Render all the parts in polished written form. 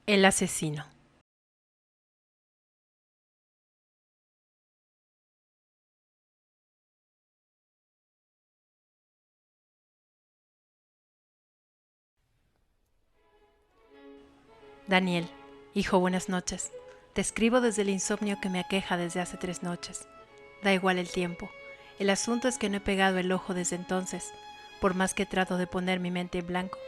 El asesino. Daniel, hijo, buenas noches. Te escribo desde el insomnio que me aqueja desde hace 3 noches. Da igual el tiempo. El asunto es que no he pegado el ojo desde entonces, por más que trato de poner mi mente en blanco.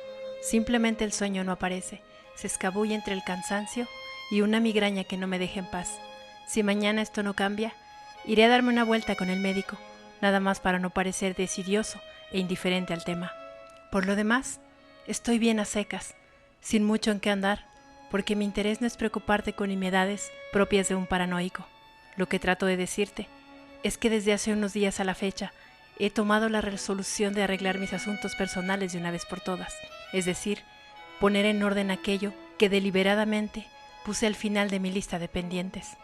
Simplemente el sueño no aparece, se escabulle entre el cansancio y una migraña que no me deja en paz. Si mañana esto no cambia, iré a darme una vuelta con el médico, nada más para no parecer desidioso e indiferente al tema. Por lo demás, estoy bien a secas, sin mucho en qué andar, porque mi interés no es preocuparte con nimiedades propias de un paranoico. Lo que trato de decirte es que desde hace unos días a la fecha he tomado la resolución de arreglar mis asuntos personales de una vez por todas, es decir, poner en orden aquello que deliberadamente puse al final de mi lista de pendientes.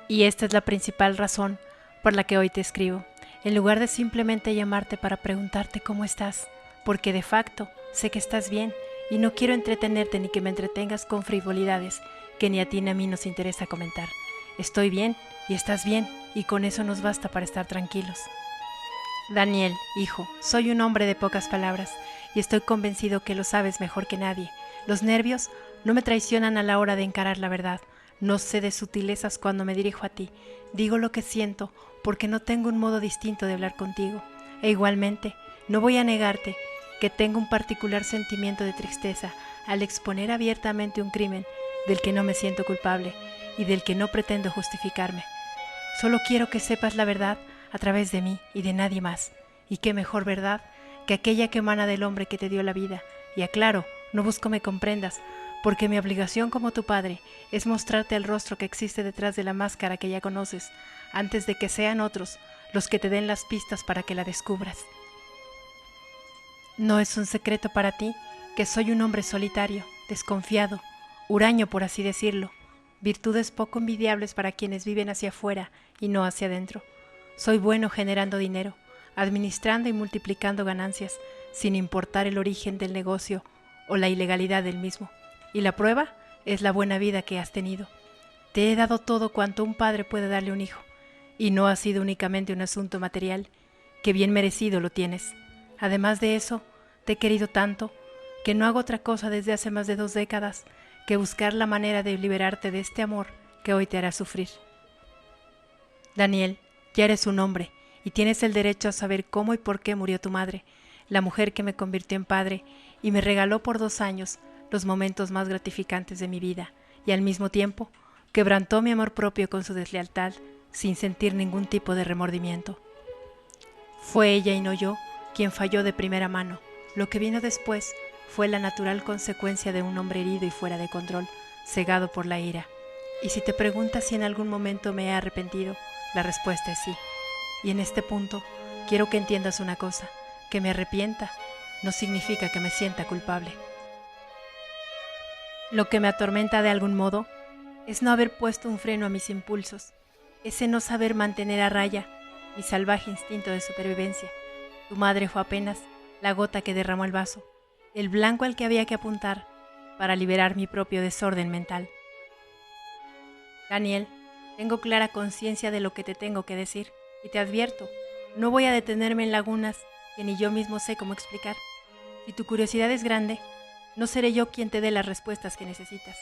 Y esta es la principal razón por la que hoy te escribo, en lugar de simplemente llamarte para preguntarte cómo estás, porque de facto sé que estás bien y no quiero entretenerte ni que me entretengas con frivolidades que ni a ti ni a mí nos interesa comentar. Estoy bien y estás bien y con eso nos basta para estar tranquilos. Daniel, hijo, soy un hombre de pocas palabras y estoy convencido que lo sabes mejor que nadie. Los nervios no me traicionan a la hora de encarar la verdad. No sé de sutilezas cuando me dirijo a ti. Digo lo que siento porque no tengo un modo distinto de hablar contigo. E igualmente, no voy a negarte que tengo un particular sentimiento de tristeza al exponer abiertamente un crimen del que no me siento culpable y del que no pretendo justificarme. Solo quiero que sepas la verdad a través de mí y de nadie más. Y qué mejor verdad que aquella que emana del hombre que te dio la vida. Y aclaro, no busco me comprendas, porque mi obligación como tu padre es mostrarte el rostro que existe detrás de la máscara que ya conoces, antes de que sean otros los que te den las pistas para que la descubras. No es un secreto para ti que soy un hombre solitario, desconfiado, huraño por así decirlo, virtudes poco envidiables para quienes viven hacia afuera y no hacia adentro. Soy bueno generando dinero, administrando y multiplicando ganancias, sin importar el origen del negocio o la ilegalidad del mismo. Y la prueba es la buena vida que has tenido. Te he dado todo cuanto un padre puede darle a un hijo, y no ha sido únicamente un asunto material, que bien merecido lo tienes. Además de eso, te he querido tanto que no hago otra cosa desde hace más de 2 décadas que buscar la manera de liberarte de este amor que hoy te hará sufrir. Daniel, ya eres un hombre y tienes el derecho a saber cómo y por qué murió tu madre, la mujer que me convirtió en padre y me regaló por 2 años los momentos más gratificantes de mi vida y al mismo tiempo quebrantó mi amor propio con su deslealtad sin sentir ningún tipo de remordimiento. Fue ella y no yo quien falló de primera mano. Lo que vino después fue la natural consecuencia de un hombre herido y fuera de control, cegado por la ira. Y si te preguntas si en algún momento me he arrepentido, la respuesta es sí. Y en este punto quiero que entiendas una cosa, que me arrepienta no significa que me sienta culpable. Lo que me atormenta de algún modo es no haber puesto un freno a mis impulsos, ese no saber mantener a raya mi salvaje instinto de supervivencia. Tu madre fue apenas la gota que derramó el vaso, el blanco al que había que apuntar para liberar mi propio desorden mental. Daniel, tengo clara conciencia de lo que te tengo que decir y te advierto, no voy a detenerme en lagunas que ni yo mismo sé cómo explicar. Si tu curiosidad es grande, no seré yo quien te dé las respuestas que necesitas.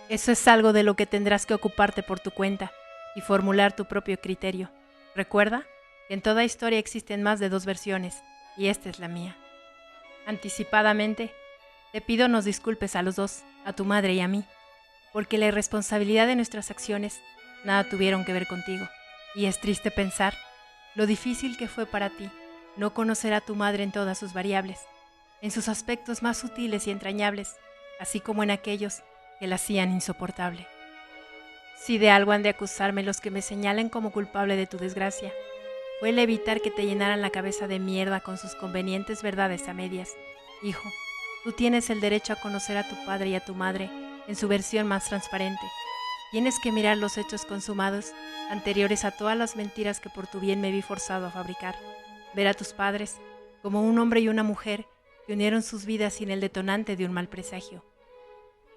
Eso es algo de lo que tendrás que ocuparte por tu cuenta y formular tu propio criterio. Recuerda que en toda historia existen más de 2 versiones y esta es la mía. Anticipadamente, te pido nos disculpes a los dos, a tu madre y a mí, porque la irresponsabilidad de nuestras acciones nada tuvieron que ver contigo. Y es triste pensar lo difícil que fue para ti no conocer a tu madre en todas sus variables, en sus aspectos más sutiles y entrañables, así como en aquellos que la hacían insoportable. Si de algo han de acusarme los que me señalen como culpable de tu desgracia, fue el evitar que te llenaran la cabeza de mierda con sus convenientes verdades a medias. Hijo, tú tienes el derecho a conocer a tu padre y a tu madre en su versión más transparente. Tienes que mirar los hechos consumados, anteriores a todas las mentiras que por tu bien me vi forzado a fabricar. Ver a tus padres como un hombre y una mujer que unieron sus vidas sin el detonante de un mal presagio.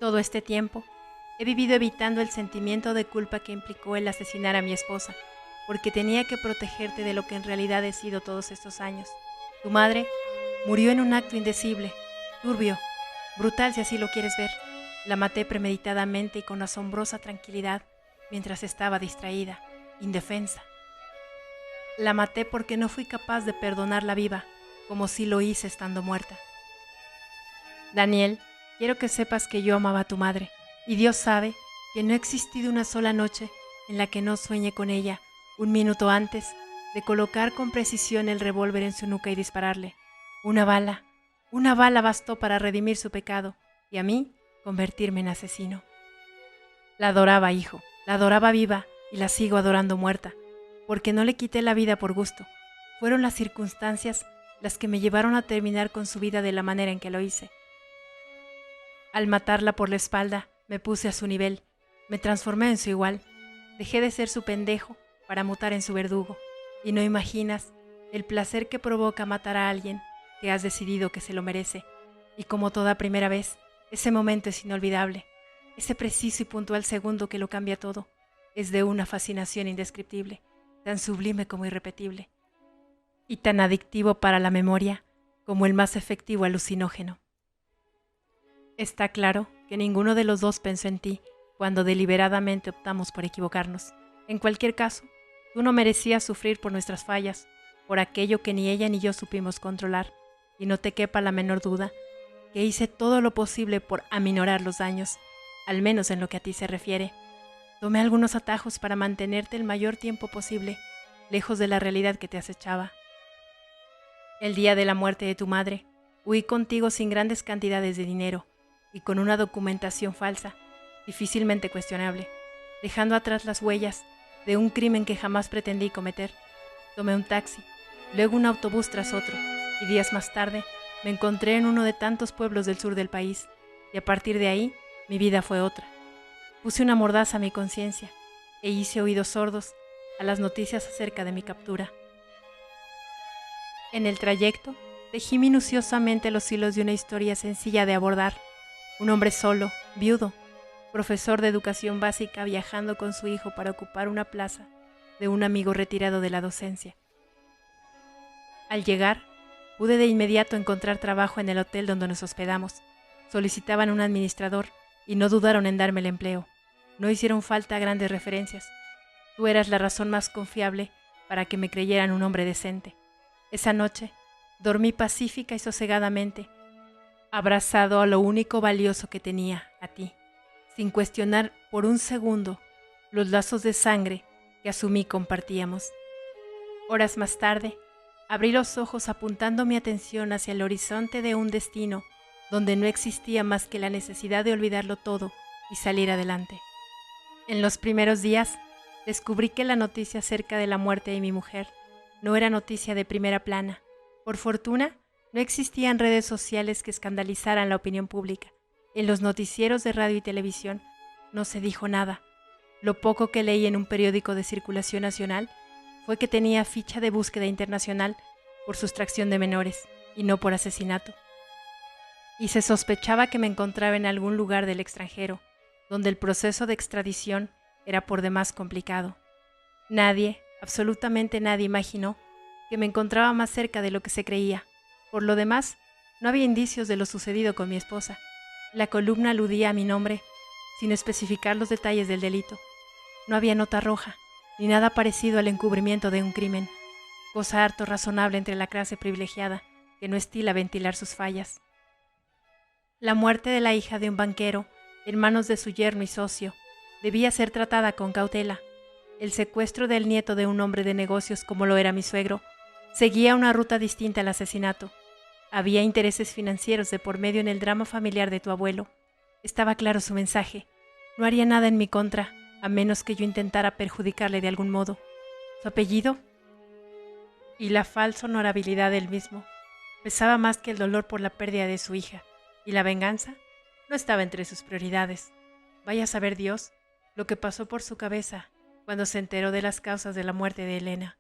Todo este tiempo he vivido evitando el sentimiento de culpa que implicó el asesinar a mi esposa, porque tenía que protegerte de lo que en realidad he sido todos estos años. Tu madre murió en un acto indecible, turbio, brutal si así lo quieres ver. La maté premeditadamente y con asombrosa tranquilidad mientras estaba distraída, indefensa. La maté porque no fui capaz de perdonarla viva, como sí lo hice estando muerta. Daniel, quiero que sepas que yo amaba a tu madre, y Dios sabe que no ha existido una sola noche en la que no sueñe con ella, un minuto antes de colocar con precisión el revólver en su nuca y dispararle. Una bala bastó para redimir su pecado, y a mí convertirme en asesino. La adoraba, hijo, la adoraba viva, y la sigo adorando muerta, porque no le quité la vida por gusto. Fueron las circunstancias las que me llevaron a terminar con su vida de la manera en que lo hice. Al matarla por la espalda, me puse a su nivel, me transformé en su igual, dejé de ser su pendejo para mutar en su verdugo, y no imaginas el placer que provoca matar a alguien que has decidido que se lo merece, y como toda primera vez, ese momento es inolvidable, ese preciso y puntual segundo que lo cambia todo, es de una fascinación indescriptible, tan sublime como irrepetible, y tan adictivo para la memoria como el más efectivo alucinógeno. Está claro que ninguno de los dos pensó en ti cuando deliberadamente optamos por equivocarnos. En cualquier caso, tú no merecías sufrir por nuestras fallas, por aquello que ni ella ni yo supimos controlar, y no te quepa la menor duda que hice todo lo posible por aminorar los daños, al menos en lo que a ti se refiere. Tomé algunos atajos para mantenerte el mayor tiempo posible, lejos de la realidad que te acechaba. El día de la muerte de tu madre, huí contigo sin grandes cantidades de dinero, y con una documentación falsa, difícilmente cuestionable, dejando atrás las huellas de un crimen que jamás pretendí cometer. Tomé un taxi, luego un autobús tras otro, y días más tarde me encontré en uno de tantos pueblos del sur del país, y a partir de ahí mi vida fue otra. Puse una mordaza a mi conciencia e hice oídos sordos a las noticias acerca de mi captura. En el trayecto, tejí minuciosamente los hilos de una historia sencilla de abordar. Un hombre solo, viudo, profesor de educación básica viajando con su hijo para ocupar una plaza de un amigo retirado de la docencia. Al llegar, pude de inmediato encontrar trabajo en el hotel donde nos hospedamos. Solicitaban un administrador y no dudaron en darme el empleo. No hicieron falta grandes referencias. Tú eras la razón más confiable para que me creyeran un hombre decente. Esa noche, dormí pacífica y sosegadamente, abrazado a lo único valioso que tenía, a ti, sin cuestionar por un segundo los lazos de sangre que asumí compartíamos. Horas más tarde, abrí los ojos apuntando mi atención hacia el horizonte de un destino donde no existía más que la necesidad de olvidarlo todo y salir adelante. En los primeros días, descubrí que la noticia acerca de la muerte de mi mujer no era noticia de primera plana. Por fortuna, no existían redes sociales que escandalizaran la opinión pública. En los noticieros de radio y televisión no se dijo nada. Lo poco que leí en un periódico de circulación nacional fue que tenía ficha de búsqueda internacional por sustracción de menores y no por asesinato. Y se sospechaba que me encontraba en algún lugar del extranjero, donde el proceso de extradición era por demás complicado. Nadie, absolutamente nadie, imaginó que me encontraba más cerca de lo que se creía. Por lo demás, no había indicios de lo sucedido con mi esposa. La columna aludía a mi nombre, sin especificar los detalles del delito. No había nota roja, ni nada parecido al encubrimiento de un crimen, cosa harto razonable entre la clase privilegiada, que no estila ventilar sus fallas. La muerte de la hija de un banquero, en manos de su yerno y socio, debía ser tratada con cautela. El secuestro del nieto de un hombre de negocios como lo era mi suegro, seguía una ruta distinta al asesinato. Había intereses financieros de por medio en el drama familiar de tu abuelo. Estaba claro su mensaje. No haría nada en mi contra, a menos que yo intentara perjudicarle de algún modo. Su apellido y la falsa honorabilidad del mismo pesaba más que el dolor por la pérdida de su hija, y la venganza no estaba entre sus prioridades. Vaya a saber Dios lo que pasó por su cabeza cuando se enteró de las causas de la muerte de Elena.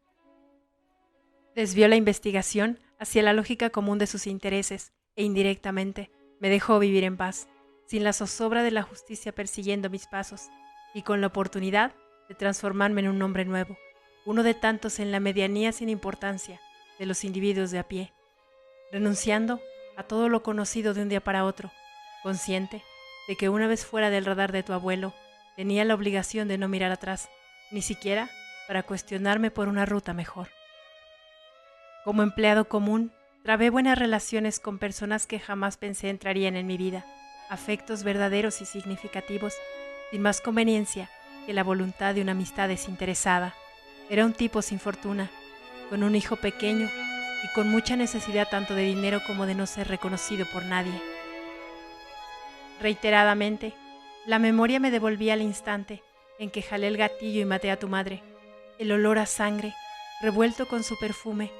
Desvió la investigación hacia la lógica común de sus intereses e indirectamente me dejó vivir en paz. sin la zozobra de la justicia persiguiendo mis pasos, y con la oportunidad de transformarme en un hombre nuevo, uno de tantos en la medianía sin importancia de los individuos de a pie, renunciando a todo lo conocido de un día para otro, consciente de que una vez fuera del radar de tu abuelo, tenía la obligación de no mirar atrás, ni siquiera para cuestionarme por una ruta mejor. Como empleado común, trabé buenas relaciones con personas que jamás pensé entrarían en mi vida, afectos verdaderos y significativos, sin más conveniencia que la voluntad de una amistad desinteresada. Era un tipo sin fortuna, con un hijo pequeño y con mucha necesidad tanto de dinero como de no ser reconocido por nadie. Reiteradamente, la memoria me devolvía al instante en que jalé el gatillo y maté a tu madre. El olor a sangre, revuelto con su perfume,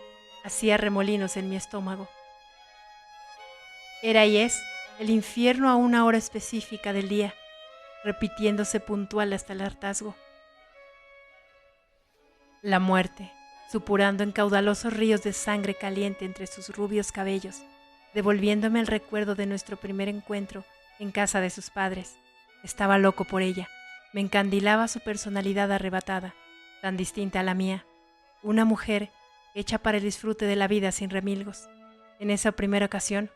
hacía remolinos en mi estómago. Era y es el infierno a una hora específica del día, repitiéndose puntual hasta el hartazgo. La muerte, supurando en caudalosos ríos de sangre caliente entre sus rubios cabellos, devolviéndome el recuerdo de nuestro primer encuentro en casa de sus padres. Estaba loco por ella, me encandilaba su personalidad arrebatada, tan distinta a la mía, una mujer hecha para el disfrute de la vida sin remilgos. En esa primera ocasión,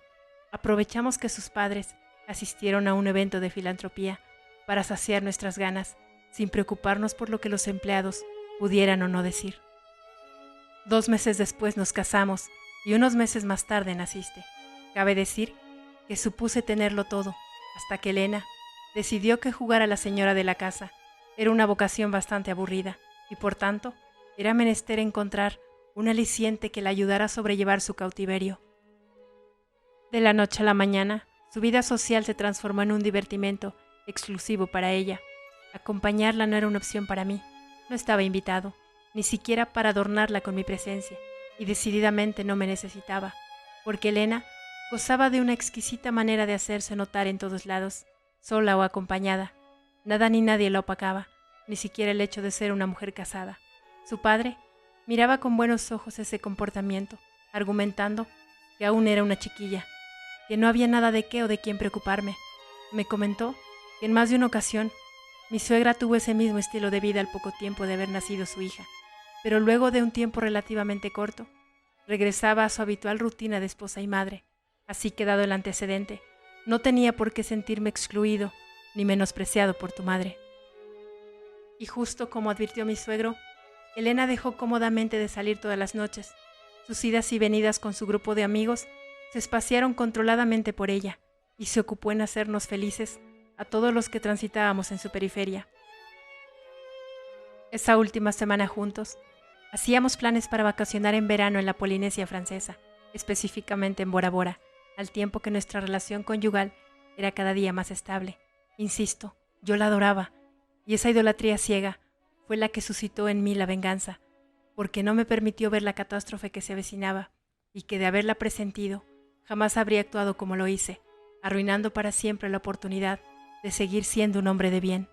aprovechamos que sus padres asistieron a un evento de filantropía para saciar nuestras ganas, sin preocuparnos por lo que los empleados pudieran o no decir. 2 meses después nos casamos y unos meses más tarde naciste. Cabe decir que supuse tenerlo todo, hasta que Elena decidió que jugar a la señora de la casa era una vocación bastante aburrida y por tanto era menester encontrar un aliciente que la ayudara a sobrellevar su cautiverio. De la noche a la mañana, su vida social se transformó en un divertimento exclusivo para ella. Acompañarla no era una opción para mí, no estaba invitado, ni siquiera para adornarla con mi presencia, y decididamente no me necesitaba, porque Elena gozaba de una exquisita manera de hacerse notar en todos lados, sola o acompañada. Nada ni nadie la opacaba, ni siquiera el hecho de ser una mujer casada. Su padre miraba con buenos ojos ese comportamiento, argumentando que aún era una chiquilla, que no había nada de qué o de quién preocuparme. Me comentó que en más de una ocasión mi suegra tuvo ese mismo estilo de vida al poco tiempo de haber nacido su hija, pero luego de un tiempo relativamente corto, regresaba a su habitual rutina de esposa y madre. Así que, dado el antecedente, no tenía por qué sentirme excluido ni menospreciado por tu madre. Y justo como advirtió mi suegro, Elena dejó cómodamente de salir todas las noches. Sus idas y venidas con su grupo de amigos se espaciaron controladamente por ella y se ocupó en hacernos felices a todos los que transitábamos en su periferia. Esa última semana juntos, hacíamos planes para vacacionar en verano en la Polinesia francesa, específicamente en Bora Bora, al tiempo que nuestra relación conyugal era cada día más estable. Insisto, yo la adoraba, y esa idolatría ciega fue la que suscitó en mí la venganza, porque no me permitió ver la catástrofe que se avecinaba, y que de haberla presentido, jamás habría actuado como lo hice, arruinando para siempre la oportunidad de seguir siendo un hombre de bien.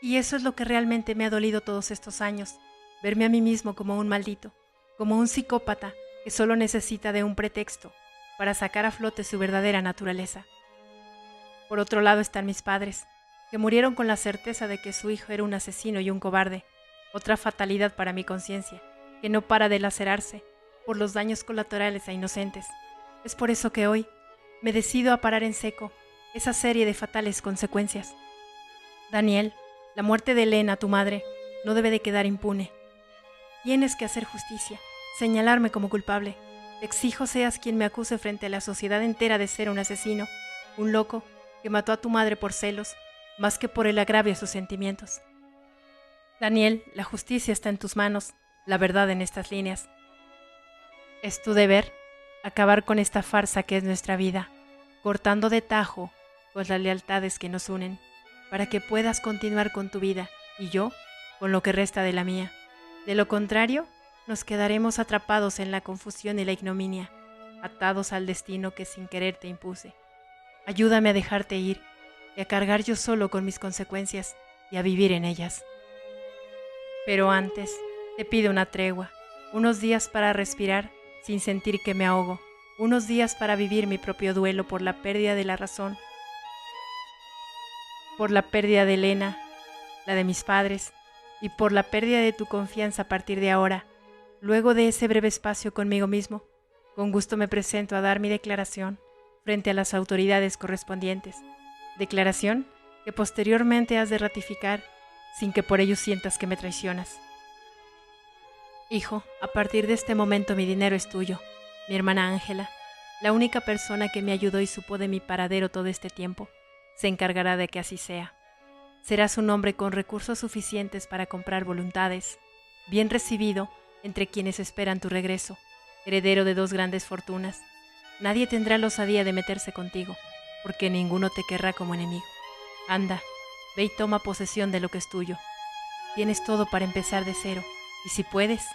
Y eso es lo que realmente me ha dolido todos estos años, verme a mí mismo como un maldito, como un psicópata que solo necesita de un pretexto para sacar a flote su verdadera naturaleza. Por otro lado están mis padres, que murieron con la certeza de que su hijo era un asesino y un cobarde, otra fatalidad para mi conciencia, que no para de lacerarse por los daños colaterales a inocentes. Es por eso que hoy me decido a parar en seco esa serie de fatales consecuencias. Daniel, la muerte de Elena, tu madre, no debe de quedar impune. Tienes que hacer justicia, señalarme como culpable. Te exijo seas quien me acuse frente a la sociedad entera de ser un asesino, un loco que mató a tu madre por celos, más que por el agravio a sus sentimientos. Daniel, la justicia está en tus manos, la verdad en estas líneas. Es tu deber acabar con esta farsa que es nuestra vida, cortando de tajo pues las lealtades que nos unen, para que puedas continuar con tu vida y yo con lo que resta de la mía. De lo contrario, nos quedaremos atrapados en la confusión y la ignominia, atados al destino que sin querer te impuse. Ayúdame a dejarte ir y a cargar yo solo con mis consecuencias y a vivir en ellas. Pero antes, te pido una tregua, unos días para respirar sin sentir que me ahogo, unos días para vivir mi propio duelo por la pérdida de la razón por la pérdida de Elena, la de mis padres, y por la pérdida de tu confianza a partir de ahora, luego de ese breve espacio conmigo mismo, con gusto me presento a dar mi declaración frente a las autoridades correspondientes. Declaración que posteriormente has de ratificar sin que por ello sientas que me traicionas. Hijo, a partir de este momento mi dinero es tuyo. Mi hermana Ángela, la única persona que me ayudó y supo de mi paradero todo este tiempo, se encargará de que así sea. Serás un hombre con recursos suficientes para comprar voluntades, bien recibido entre quienes esperan tu regreso, heredero de 2 grandes fortunas. Nadie tendrá la osadía de meterse contigo, porque ninguno te querrá como enemigo. Anda, ve y toma posesión de lo que es tuyo. Tienes todo para empezar de cero, y si puedes,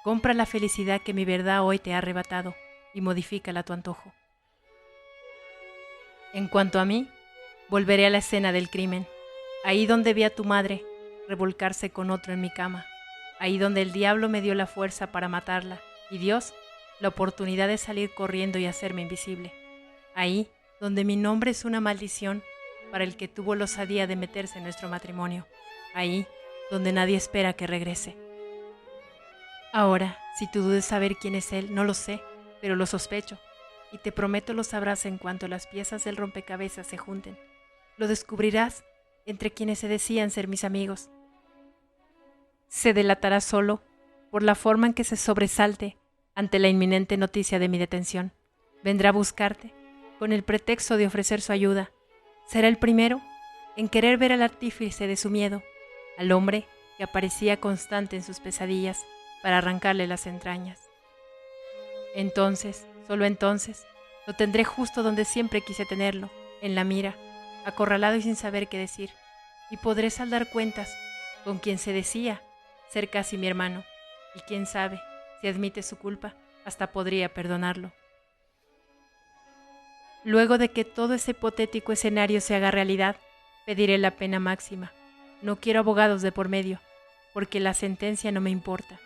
compra la felicidad que mi verdad hoy te ha arrebatado y modifícala a tu antojo. En cuanto a mí, volveré a la escena del crimen, ahí donde vi a tu madre revolcarse con otro en mi cama, ahí donde el diablo me dio la fuerza para matarla y Dios la oportunidad de salir corriendo y hacerme invisible, ahí donde mi nombre es una maldición para el que tuvo la osadía de meterse en nuestro matrimonio, ahí donde nadie espera que regrese. Ahora, si tú dudes saber quién es él, no lo sé, pero lo sospecho, y te prometo lo sabrás en cuanto las piezas del rompecabezas se junten. Lo descubrirás entre quienes se decían ser mis amigos. Se delatará solo por la forma en que se sobresalte ante la inminente noticia de mi detención. Vendrá a buscarte con el pretexto de ofrecer su ayuda. Será el primero en querer ver al artífice de su miedo, al hombre que aparecía constante en sus pesadillas para arrancarle las entrañas. Entonces, solo entonces, lo tendré justo donde siempre quise tenerlo, en la mira, acorralado y sin saber qué decir, y podré saldar cuentas con quien se decía ser casi mi hermano, y quién sabe, si admite su culpa, hasta podría perdonarlo. Luego de que todo ese hipotético escenario se haga realidad, pediré la pena máxima. No quiero abogados de por medio, porque la sentencia no me importa.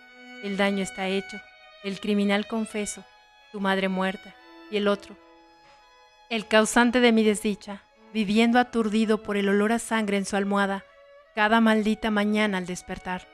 El daño está hecho, el criminal confeso, tu madre muerta, y el otro, el causante de mi desdicha, viviendo aturdido por el olor a sangre en su almohada, cada maldita mañana al despertar.